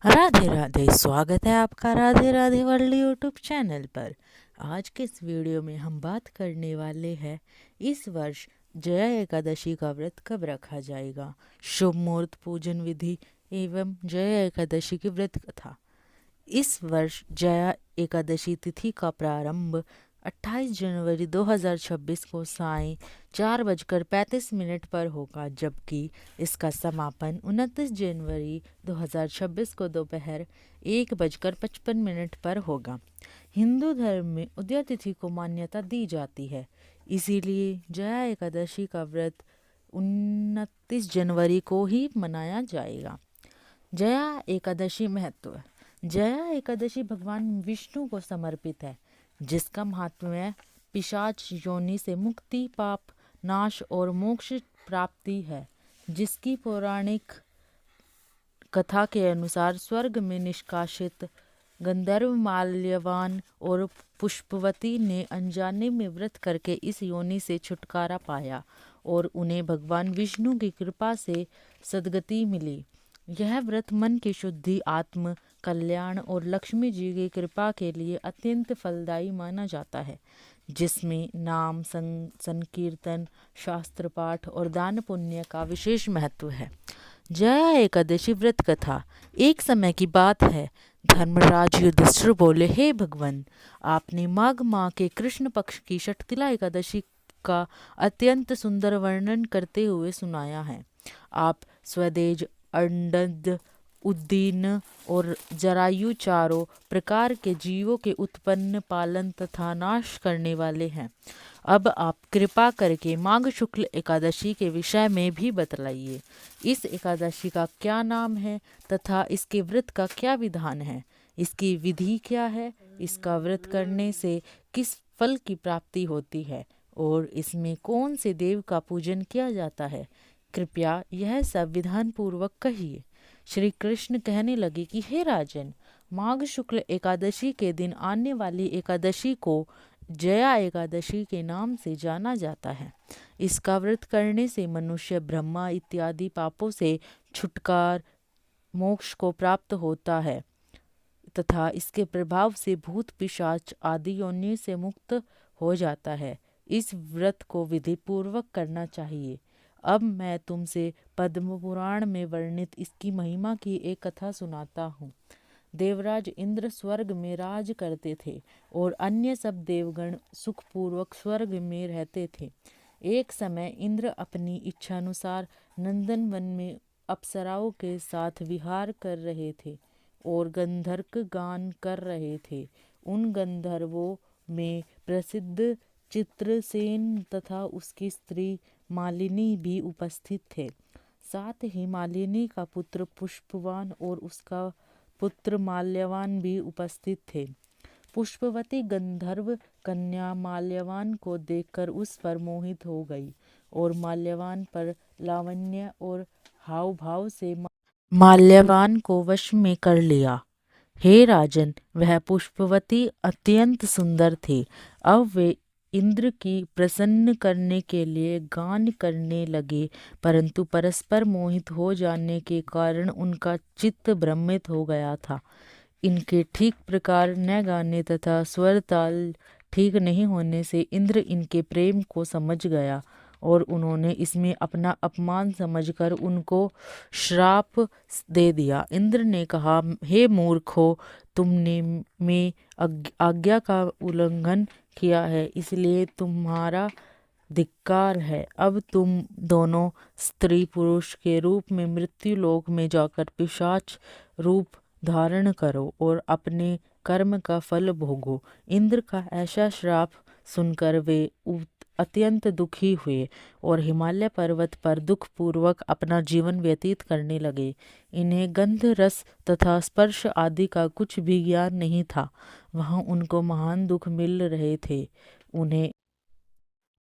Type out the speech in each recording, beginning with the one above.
राधे राधे। स्वागत है आपका Radhe Radhe world YouTube channel पर। आज के इस वीडियो में हम बात करने वाले हैं इस वर्ष जया एकादशी का व्रत कब रखा जाएगा, शुभ मुहूर्त, पूजन विधि एवं जया एकादशी की व्रत कथा। इस वर्ष जया एकादशी तिथि का प्रारंभ 28 जनवरी 2026 को सायं 4:35 पर होगा, जबकि इसका समापन 29 जनवरी 2026 को दोपहर 1:55 पर होगा। हिंदू धर्म में उदया तिथि को मान्यता दी जाती है, इसीलिए जया एकादशी का व्रत 29 जनवरी को ही मनाया जाएगा। जया एकादशी महत्व। जया एकादशी भगवान विष्णु को समर्पित है, जिसका महात्म्य पिशाच योनि से मुक्ति, पाप नाश और मोक्ष प्राप्ति है। जिसकी पौराणिक कथा के अनुसार स्वर्ग में निष्कासित गंधर्व माल्यवान और पुष्पवती ने अनजाने में व्रत करके इस योनि से छुटकारा पाया और उन्हें भगवान विष्णु की कृपा से सद्गति मिली। यह व्रत मन की शुद्धि, आत्म कल्याण और लक्ष्मी जी की कृपा के लिए अत्यंत फलदायी माना जाता है, जिसमें नाम संकीर्तन, शास्त्र पाठ और दान पुण्य का विशेष महत्व है। जया एकादशी व्रत कथा। एक समय की बात है, धर्मराज युधिष्ठिर बोले, हे भगवान, आपने माघ माह के कृष्ण पक्ष की षटतिला एकादशी का अत्यंत सुंदर वर्णन करते हुए सुनाया है। आप स्वदेज, अंडद, उद्दीन और जरायु चारों प्रकार के जीवों के उत्पन्न, पालन तथा नाश करने वाले हैं। अब आप कृपा करके माघ शुक्ल एकादशी के विषय में भी बतलाइए। इस एकादशी का क्या नाम है तथा इसके व्रत का क्या विधान है, इसकी विधि क्या है, इसका व्रत करने से किस फल की प्राप्ति होती है और इसमें कौन से देव का पूजन किया जाता है। कृपया यह सब विधान पूर्वक कहिए। श्री कृष्ण कहने लगे कि हे राजन, माघ शुक्ल एकादशी के दिन आने वाली एकादशी को जया एकादशी के नाम से जाना जाता है। इसका व्रत करने से मनुष्य ब्रह्मा इत्यादि पापों से छुटकार मोक्ष को प्राप्त होता है तथा इसके प्रभाव से भूत पिशाच आदि योनि से मुक्त हो जाता है। इस व्रत को विधि पूर्वक करना चाहिए। अब मैं तुमसे पद्म पुराण में वर्णित इसकी महिमा की एक कथा सुनाता हूँ। देवराज इंद्र स्वर्ग में राज करते थे और अन्य सब देवगण सुखपूर्वक स्वर्ग में रहते थे। एक समय इंद्र अपनी इच्छानुसार नंदनवन में अप्सराओं के साथ विहार कर रहे थे और गंधर्व गान कर रहे थे। उन गंधर्वों में प्रसिद्ध चित्रसेन तथा उसकी स्त्री मालिनी भी उपस्थित थे। साथ ही मालिनी का पुत्र पुष्पवान और उसका पुत्र माल्यवान भी उपस्थित थे। पुष्पवती गंधर्व कन्या माल्यवान को देखकर उस पर मोहित हो गई और माल्यवान पर लावण्य और हाव भाव से माल्यवान को वश में कर लिया। हे राजन, वह पुष्पवती अत्यंत सुंदर थी। अब वे इंद्र की प्रसन्न करने के लिए गान करने लगे, परंतु परस्पर मोहित हो जाने के कारण उनका चित्त भ्रमित हो गया था। इनके ठीक प्रकार न गाने तथा स्वर ताल ठीक नहीं होने से इंद्र इनके प्रेम को समझ गया और उन्होंने इसमें अपना अपमान समझकर उनको श्राप दे दिया। इंद्र ने कहा, हे मूर्खों, तुमने में आज्ञा का उल्लंघन किया है, इसलिए तुम्हारा धिक्कार है। अब तुम दोनों स्त्री पुरुष के रूप में मृत्यु लोक में जाकर पिशाच रूप धारण करो और अपने कर्म का फल भोगो। इंद्र का ऐसा श्राप सुनकर वे अत्यंत दुखी हुए और हिमालय पर्वत पर दुख पूर्वक अपना जीवन व्यतीत करने लगे। इन्हें गंध, रस तथा स्पर्श आदि का कुछ भी ज्ञान नहीं था। वहाँ उनको महान दुख मिल रहे थे। उन्हें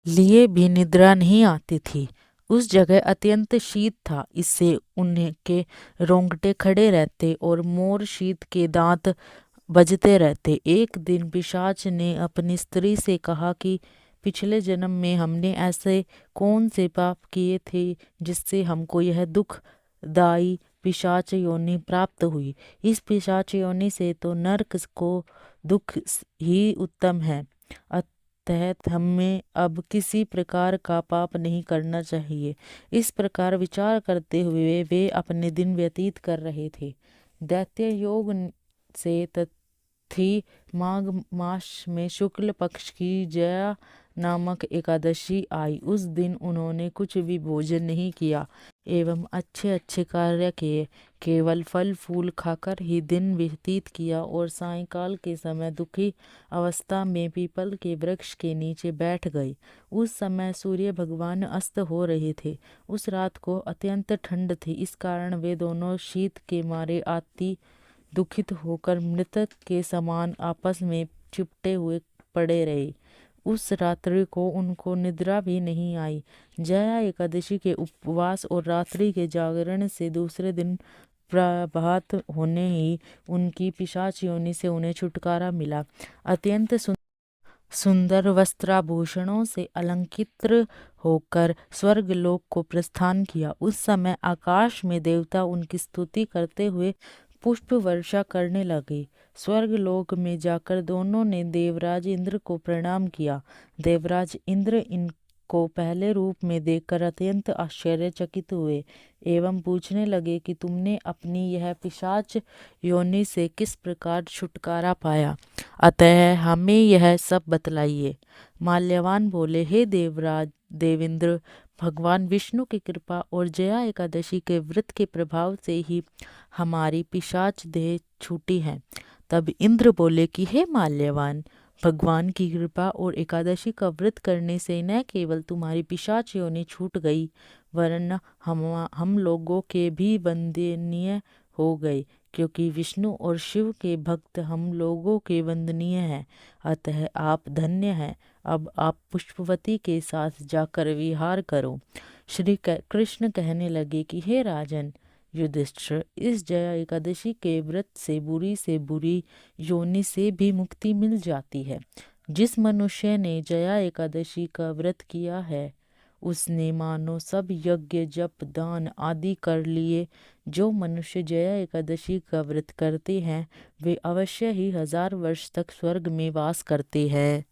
लिए भी निद्रा नहीं आती थी। उस जगह अत्यंत शीत था, इससे उनके रोंगटे खड़े रहते और मोर शीत के दांत बजते रहते। एक दिन पिशाच ने अपनी स्त्री से कहा कि पिछले जन्म में हमने ऐसे कौन से पाप किए थे जिससे हमको यह दुखदायी पिशाच योनि प्राप्त हुई। इस पिशाच योनि से तो नरक को दुख ही उत्तम है। अतः हमें अब किसी प्रकार का पाप नहीं करना चाहिए। इस प्रकार विचार करते हुए वे अपने दिन व्यतीत कर रहे थे। दैत्य योग से थी माघ मास में शुक्ल पक्ष की जया नामक एकादशी आई। उस दिन उन्होंने कुछ भी भोजन नहीं किया एवं अच्छे अच्छे कार्य किए, केवल फल फूल खाकर ही दिन व्यतीत किया और सायंकाल के समय दुखी अवस्था में पीपल के वृक्ष के नीचे बैठ गई। उस समय सूर्य भगवान अस्त हो रहे थे। उस रात को अत्यंत ठंड थी, इस कारण वे दोनों शीत के मारे अति दुखित होकर मृतक के समान आपस में चिपटे हुए पड़े रहे। उस रात्रि को उनको निद्रा भी नहीं आई। जया एकादशी के उपवास और रात्रि के जागरण से दूसरे दिन प्रभात होने ही उनकी पिशाच योनि से उन्हें छुटकारा मिला। अत्यंत सुंदर वस्त्राभूषणों से अलंकृत होकर स्वर्गलोक को प्रस्थान किया। उस समय आकाश में देवता उनकी स्तुति करते हुए पुष्प वर्षा करने लगे। स्वर्गलोक में जाकर दोनों ने देवराज इंद्र को प्रणाम किया। देवराज इंद्र इनको पहले रूप में देखकर अत्यंत आश्चर्यचकित हुए एवं पूछने लगे कि तुमने अपनी यह पिशाच योनि से किस प्रकार छुटकारा पाया, अतः हमें यह सब बतलाइए। माल्यवान बोले, हे देवराज देवेंद्र, भगवान विष्णु की कृपा और जया एकादशी के व्रत के प्रभाव से ही हमारी पिशाच देह छूटी है। तब इंद्र बोले कि हे माल्यवान, भगवान की कृपा और एकादशी का व्रत करने से न केवल तुम्हारी पिशाच योनि छूट गई, वरन हम लोगों के भी वंदनीय हो गए, क्योंकि विष्णु और शिव के भक्त हम लोगों के वंदनीय हैं। अतः आप धन्य हैं। अब आप पुष्पवती के साथ जाकर विहार करो। श्री कृष्ण कहने लगे कि हे राजन युधिष्ठिर, इस जया एकादशी के व्रत से बुरी योनि से भी मुक्ति मिल जाती है। जिस मनुष्य ने जया एकादशी का व्रत किया है, उसने मानो सब यज्ञ जप दान आदि कर लिए। जो मनुष्य जया एकादशी का व्रत करते हैं, वे अवश्य ही 1000 वर्ष तक स्वर्ग में वास करते हैं।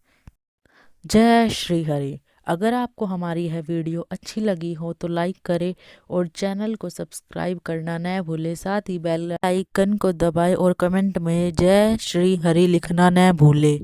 जय श्री हरि। अगर आपको हमारी यह वीडियो अच्छी लगी हो तो लाइक करें और चैनल को सब्सक्राइब करना न भूलें। साथ ही बेल आइकन को दबाएं और कमेंट में जय श्री हरि लिखना न भूलें।